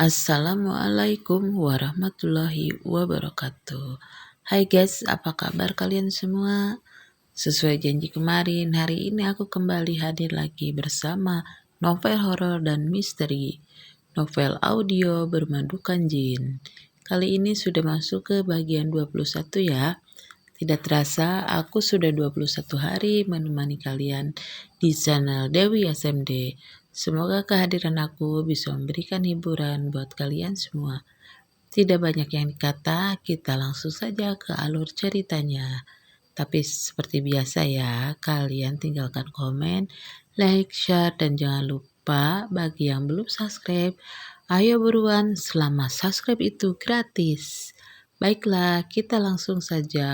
Assalamualaikum warahmatullahi wabarakatuh. Hai guys, apa kabar kalian semua? Sesuai janji kemarin, hari ini aku kembali hadir lagi bersama novel horor dan misteri. Novel audio bermadukan jin. Kali ini sudah masuk ke bagian 21 ya. Tidak terasa, aku sudah 21 hari menemani kalian di channel Dewi SMD. Semoga kehadiran aku bisa memberikan hiburan buat kalian semua. Tidak banyak yang dikata, kita langsung saja ke alur ceritanya. Tapi seperti biasa ya, kalian tinggalkan komen, like, share, dan jangan lupa bagi yang belum subscribe, ayo buruan, selama subscribe itu gratis. Baiklah, kita langsung saja.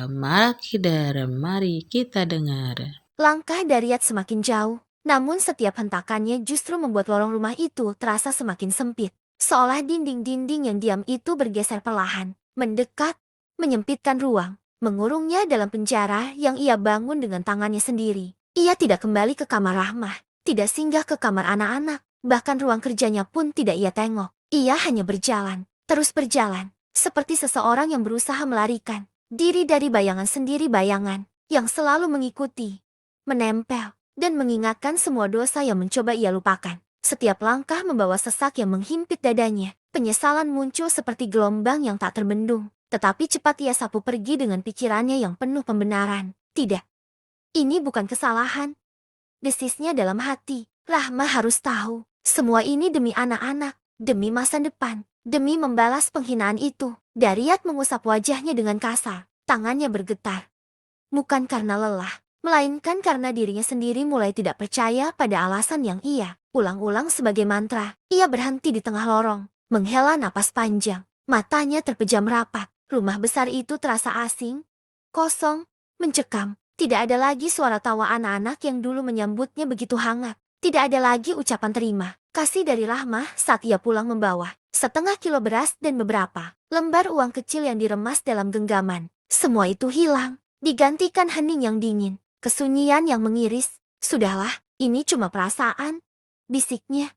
Mari kita dengar. Langkah Daryat semakin jauh, namun setiap hentakannya justru membuat lorong rumah itu terasa semakin sempit. Seolah dinding-dinding yang diam itu bergeser perlahan, mendekat, menyempitkan ruang, mengurungnya dalam penjara yang ia bangun dengan tangannya sendiri. Ia tidak kembali ke kamar Rahmah, tidak singgah ke kamar anak-anak, bahkan ruang kerjanya pun tidak ia tengok. Ia hanya berjalan, terus berjalan, seperti seseorang yang berusaha melarikan diri dari bayangan sendiri, bayangan yang selalu mengikuti, menempel, dan mengingatkan semua dosa yang mencoba ia lupakan. Setiap langkah membawa sesak yang menghimpit dadanya. Penyesalan muncul seperti gelombang yang tak terbendung. Tetapi cepat ia sapu pergi dengan pikirannya yang penuh pembenaran. Tidak, ini bukan kesalahan. Desisnya dalam hati. Rahma harus tahu. Semua ini demi anak-anak, demi masa depan, demi membalas penghinaan itu. Daryat mengusap wajahnya dengan kasar. Tangannya bergetar. Bukan karena lelah, melainkan karena dirinya sendiri mulai tidak percaya pada alasan yang ia ulang-ulang sebagai mantra. Ia berhenti di tengah lorong, menghela napas panjang, matanya terpejam rapat. Rumah besar itu terasa asing, kosong, mencekam. Tidak ada lagi suara tawa anak-anak yang dulu menyambutnya begitu hangat. Tidak ada lagi ucapan terima kasih dari Rahmah saat ia pulang membawa setengah kilo beras dan beberapa lembar uang kecil yang diremas dalam genggaman. Semua itu hilang, digantikan hening yang dingin, kesunyian yang mengiris. Sudahlah, ini cuma perasaan, bisiknya.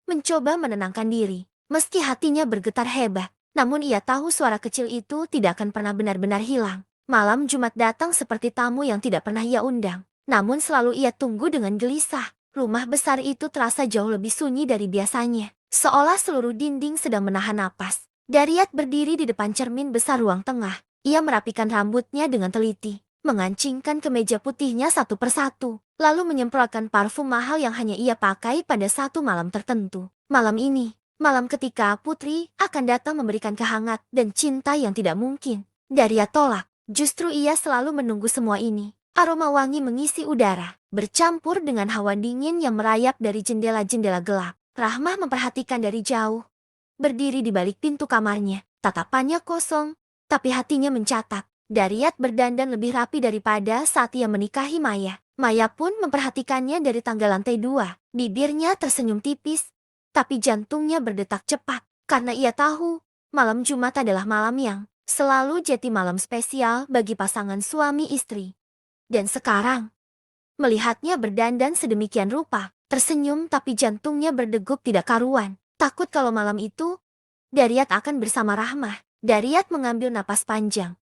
Mencoba menenangkan diri, meski hatinya bergetar hebat. Namun ia tahu suara kecil itu tidak akan pernah benar-benar hilang. Malam Jumat datang seperti tamu yang tidak pernah ia undang. Namun selalu ia tunggu dengan gelisah. Rumah besar itu terasa jauh lebih sunyi dari biasanya. Seolah seluruh dinding sedang menahan napas. Daryat berdiri di depan cermin besar ruang tengah. Ia merapikan rambutnya dengan teliti, mengancingkan kemeja putihnya satu persatu, lalu menyemprotkan parfum mahal yang hanya ia pakai pada satu malam tertentu. Malam ini, malam ketika Putri akan datang memberikan kehangat dan cinta yang tidak mungkin Daryat tolak. Justru ia selalu menunggu semua ini. Aroma wangi mengisi udara, bercampur dengan hawa dingin yang merayap dari jendela-jendela gelap. Rahmah memperhatikan dari jauh, berdiri di balik pintu kamarnya. Tatapannya kosong, tapi hatinya mencatat. Daryat berdandan lebih rapi daripada saat ia menikahi Maya. Maya pun memperhatikannya dari tangga lantai 2. Bibirnya tersenyum tipis, tapi jantungnya berdetak cepat. Karena ia tahu, malam Jumat adalah malam yang selalu jadi malam spesial bagi pasangan suami istri. Dan sekarang, melihatnya berdandan sedemikian rupa, tersenyum tapi jantungnya berdegup tidak karuan. Takut kalau malam itu, Daryat akan bersama Rahmah. Daryat mengambil napas panjang,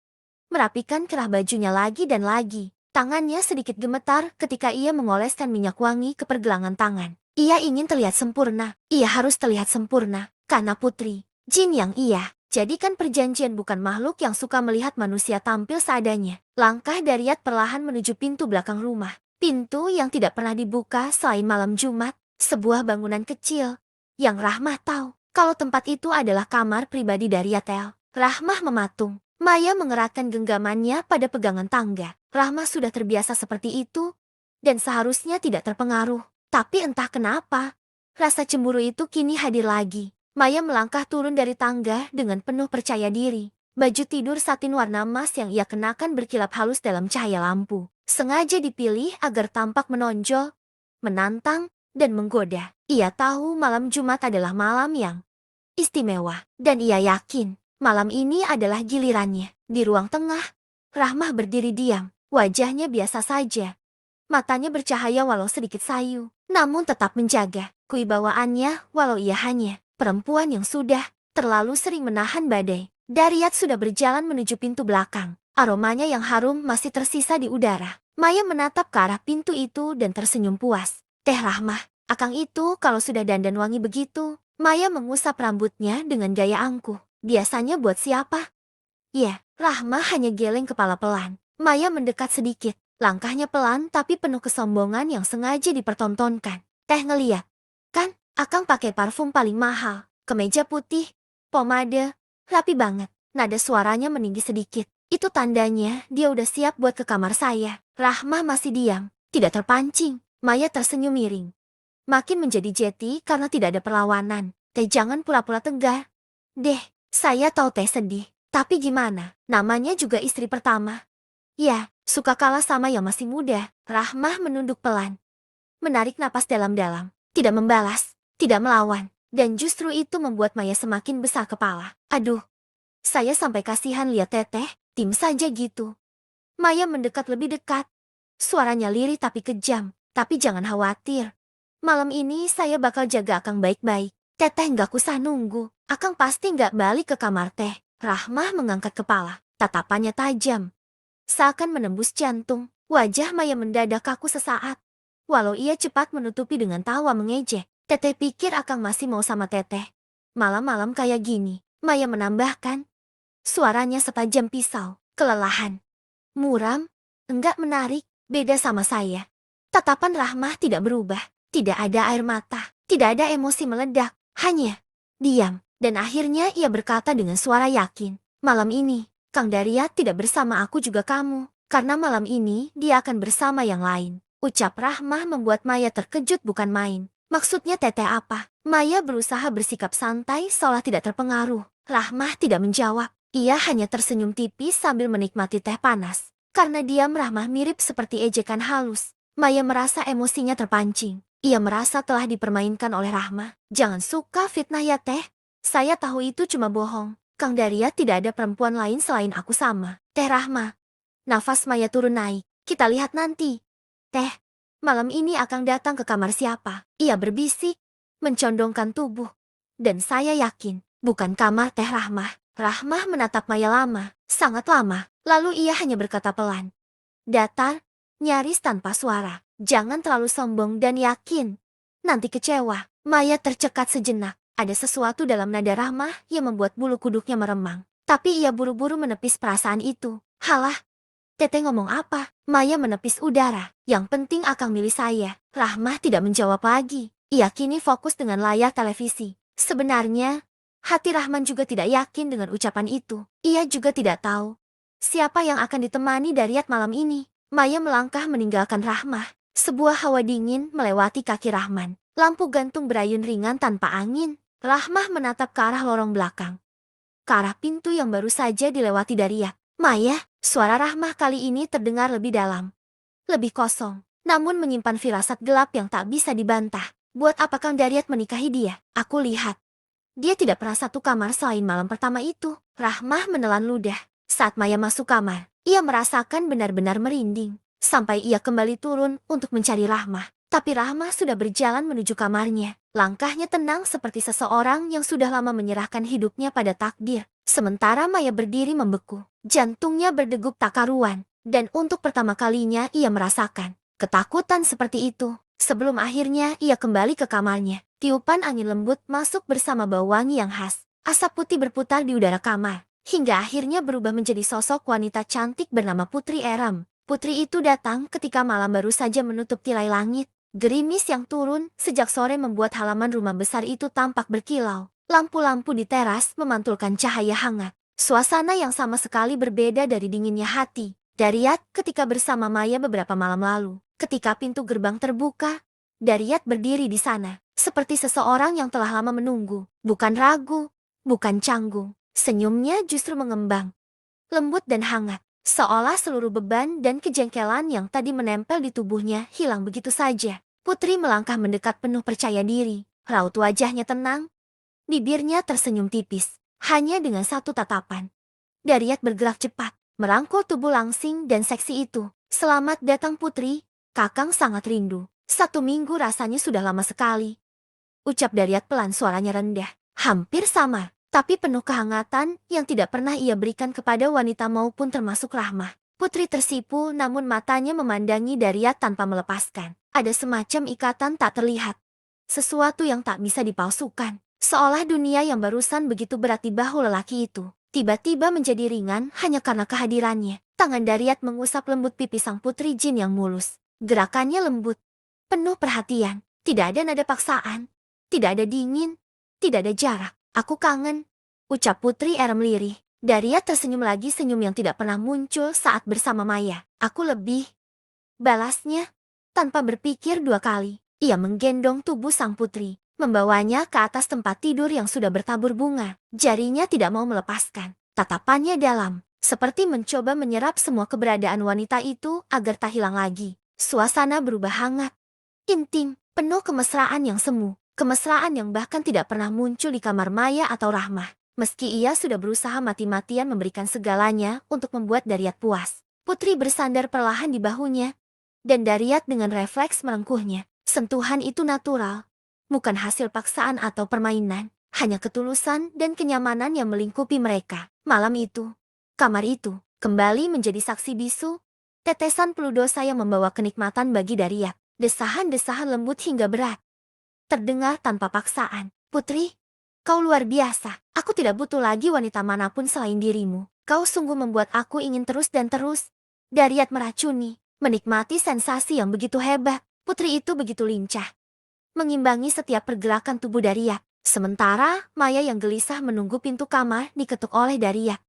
merapikan kerah bajunya lagi dan lagi. Tangannya sedikit gemetar ketika ia mengoleskan minyak wangi ke pergelangan tangan. Ia ingin terlihat sempurna. Ia harus terlihat sempurna, karena Putri Jin yang ia jadikan perjanjian bukan makhluk yang suka melihat manusia tampil seadanya. Langkah Daryat perlahan menuju pintu belakang rumah. Pintu yang tidak pernah dibuka selain malam Jumat. Sebuah bangunan kecil yang Rahmah tahu kalau tempat itu adalah kamar pribadi Daryat. Rahmah mematung. Maya mengerahkan genggamannya pada pegangan tangga. Rahmah sudah terbiasa seperti itu dan seharusnya tidak terpengaruh. Tapi entah kenapa, rasa cemburu itu kini hadir lagi. Maya melangkah turun dari tangga dengan penuh percaya diri. Baju tidur satin warna emas yang ia kenakan berkilap halus dalam cahaya lampu. Sengaja dipilih agar tampak menonjol, menantang, dan menggoda. Ia tahu malam Jumat adalah malam yang istimewa. Dan ia yakin, malam ini adalah gilirannya. Di ruang tengah, Rahmah berdiri diam. Wajahnya biasa saja. Matanya bercahaya walau sedikit sayu, namun tetap menjaga kewibawaannya walau ia hanya perempuan yang sudah terlalu sering menahan badai. Dariat sudah berjalan menuju pintu belakang. Aromanya yang harum masih tersisa di udara. Maya menatap ke arah pintu itu dan tersenyum puas. Teh Rahmah, akang itu kalau sudah dandan wangi begitu. Maya mengusap rambutnya dengan gaya angkuh. Biasanya buat siapa? Ya, Rahmah hanya geleng kepala pelan. Maya mendekat sedikit. Langkahnya pelan tapi penuh kesombongan yang sengaja dipertontonkan. Teh ngeliat. Kan, akang pakai parfum paling mahal. Kemeja putih, pomade, rapi banget. Nada suaranya meninggi sedikit. Itu tandanya dia udah siap buat ke kamar saya. Rahmah masih diam, tidak terpancing. Maya tersenyum miring. Makin menjadi jeti karena tidak ada perlawanan. Teh jangan pura-pura tegar. Deh, saya tahu teh sedih. Tapi gimana? Namanya juga istri pertama. Ya, suka kalah sama yang masih muda. Rahmah menunduk pelan. Menarik napas dalam-dalam. Tidak membalas, tidak melawan. Dan justru itu membuat Maya semakin besar kepala. Aduh, saya sampai kasihan lihat teteh, tim saja gitu. Maya mendekat lebih dekat. Suaranya lirih tapi kejam. Tapi jangan khawatir. Malam ini saya bakal jaga akang baik-baik. Teteh nggak usah nunggu. Akang pasti nggak balik ke kamar teh. Rahmah mengangkat kepala. Tatapannya tajam. Seakan menembus jantung. Wajah Maya mendadak kaku sesaat. Walau ia cepat menutupi dengan tawa mengejek. Teteh pikir akang masih mau sama teteh. Malam-malam kayak gini. Maya menambahkan. Suaranya setajam pisau. Kelelahan. Muram. Enggak menarik. Beda sama saya. Tatapan Rahmah tidak berubah. Tidak ada air mata, tidak ada emosi meledak, hanya diam. Dan akhirnya ia berkata dengan suara yakin, malam ini, Kang Dariat tidak bersama aku juga kamu, karena malam ini dia akan bersama yang lain. Ucap Rahmah membuat Maya terkejut bukan main. Maksudnya teteh apa? Maya berusaha bersikap santai seolah tidak terpengaruh. Rahmah tidak menjawab, ia hanya tersenyum tipis sambil menikmati teh panas. Karena diam Rahmah mirip seperti ejekan halus. Maya merasa emosinya terpancing. Ia merasa telah dipermainkan oleh Rahmah. Jangan suka fitnah ya teh. Saya tahu itu cuma bohong. Kang Dariat tidak ada perempuan lain selain aku sama. Teh Rahmah. Nafas Maya turun naik. Kita lihat nanti. Teh, malam ini Akang datang ke kamar siapa? Ia berbisik, mencondongkan tubuh. Dan saya yakin, bukan kamar Teh Rahmah. Rahmah menatap Maya lama, sangat lama. Lalu ia hanya berkata pelan. Datar, nyaris tanpa suara. Jangan terlalu sombong dan yakin. Nanti kecewa. Maya tercekat sejenak. Ada sesuatu dalam nada Rahmah yang membuat bulu kuduknya meremang. Tapi ia buru-buru menepis perasaan itu. Halah, teteh ngomong apa? Maya menepis udara. Yang penting Akang milih saya. Rahmah tidak menjawab lagi. Ia kini fokus dengan layar televisi. Sebenarnya, hati Rahman juga tidak yakin dengan ucapan itu. Ia juga tidak tahu siapa yang akan ditemani Dariat malam ini. Maya melangkah meninggalkan Rahmah. Sebuah hawa dingin melewati kaki Rahman. Lampu gantung berayun ringan tanpa angin. Rahmah menatap ke arah lorong belakang. Ke arah pintu yang baru saja dilewati Dariat. Maya, suara Rahmah kali ini terdengar lebih dalam. Lebih kosong. Namun menyimpan firasat gelap yang tak bisa dibantah. Buat apa Kang Dariat menikahi dia? Aku lihat. Dia tidak pernah satu kamar selain malam pertama itu. Rahmah menelan ludah. Saat Maya masuk kamar, ia merasakan benar-benar merinding. Sampai ia kembali turun untuk mencari Rahmah. Tapi Rahmah sudah berjalan menuju kamarnya. Langkahnya tenang seperti seseorang yang sudah lama menyerahkan hidupnya pada takdir. Sementara Maya berdiri membeku. Jantungnya berdegup tak karuan. Dan untuk pertama kalinya ia merasakan ketakutan seperti itu. Sebelum akhirnya ia kembali ke kamarnya. Tiupan angin lembut masuk bersama bau wangi yang khas. Asap putih berputar di udara kamar. Hingga akhirnya berubah menjadi sosok wanita cantik bernama Putri Eram. Putri itu datang ketika malam baru saja menutup tirai langit. Gerimis yang turun sejak sore membuat halaman rumah besar itu tampak berkilau. Lampu-lampu di teras memantulkan cahaya hangat. Suasana yang sama sekali berbeda dari dinginnya hati Dariat ketika bersama Maya beberapa malam lalu. Ketika pintu gerbang terbuka, Dariat berdiri di sana. Seperti seseorang yang telah lama menunggu. Bukan ragu, bukan canggung. Senyumnya justru mengembang. Lembut dan hangat. Seolah seluruh beban dan kejengkelan yang tadi menempel di tubuhnya hilang begitu saja. Putri melangkah mendekat penuh percaya diri. Raut wajahnya tenang. Bibirnya tersenyum tipis. Hanya dengan satu tatapan. Dariat bergerak cepat. Merangkul tubuh langsing dan seksi itu. Selamat datang Putri. Kakang sangat rindu. 1 minggu rasanya sudah lama sekali. Ucap Dariat pelan, suaranya rendah. Hampir sama, tapi penuh kehangatan yang tidak pernah ia berikan kepada wanita maupun termasuk Rahmah. Putri tersipu namun matanya memandangi Dariat tanpa melepaskan. Ada semacam ikatan tak terlihat. Sesuatu yang tak bisa dipalsukan. Seolah dunia yang barusan begitu berat di bahu lelaki itu tiba-tiba menjadi ringan hanya karena kehadirannya. Tangan Dariat mengusap lembut pipi sang putri jin yang mulus. Gerakannya lembut, penuh perhatian. Tidak ada nada paksaan. Tidak ada dingin. Tidak ada jarak. Aku kangen, ucap Putri Erem lirih. Dariat tersenyum lagi, senyum yang tidak pernah muncul saat bersama Maya. Aku lebih, balasnya, tanpa berpikir dua kali. Ia menggendong tubuh sang putri, membawanya ke atas tempat tidur yang sudah bertabur bunga. Jarinya tidak mau melepaskan. Tatapannya dalam, seperti mencoba menyerap semua keberadaan wanita itu agar tak hilang lagi. Suasana berubah hangat, intim, penuh kemesraan yang semu. Kemesraan yang bahkan tidak pernah muncul di kamar Maya atau Rahmah. Meski ia sudah berusaha mati-matian memberikan segalanya untuk membuat Dariat puas. Putri bersandar perlahan di bahunya, dan Dariat dengan refleks merengkuhnya. Sentuhan itu natural, bukan hasil paksaan atau permainan, hanya ketulusan dan kenyamanan yang melingkupi mereka. Malam itu, kamar itu, kembali menjadi saksi bisu, tetesan peluh dosa yang membawa kenikmatan bagi Dariat. Desahan-desahan lembut hingga berat terdengar tanpa paksaan. Putri, kau luar biasa. Aku tidak butuh lagi wanita manapun selain dirimu. Kau sungguh membuat aku ingin terus dan terus. Dariat meracuni, menikmati sensasi yang begitu hebat. Putri itu begitu lincah, mengimbangi setiap pergerakan tubuh Dariat. Sementara Maya yang gelisah menunggu pintu kamar diketuk oleh Dariat.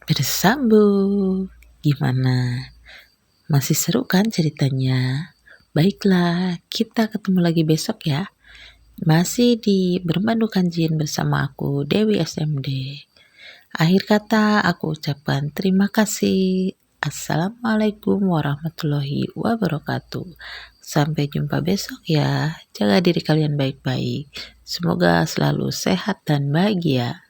Bersambung. Gimana? Masih seru kan ceritanya? Baiklah, kita ketemu lagi besok ya. Masih di Bermandukan Jin bersama aku, Dewi SMD. Akhir kata aku ucapkan terima kasih. Assalamualaikum warahmatullahi wabarakatuh. Sampai jumpa besok ya. Jaga diri kalian baik-baik. Semoga selalu sehat dan bahagia.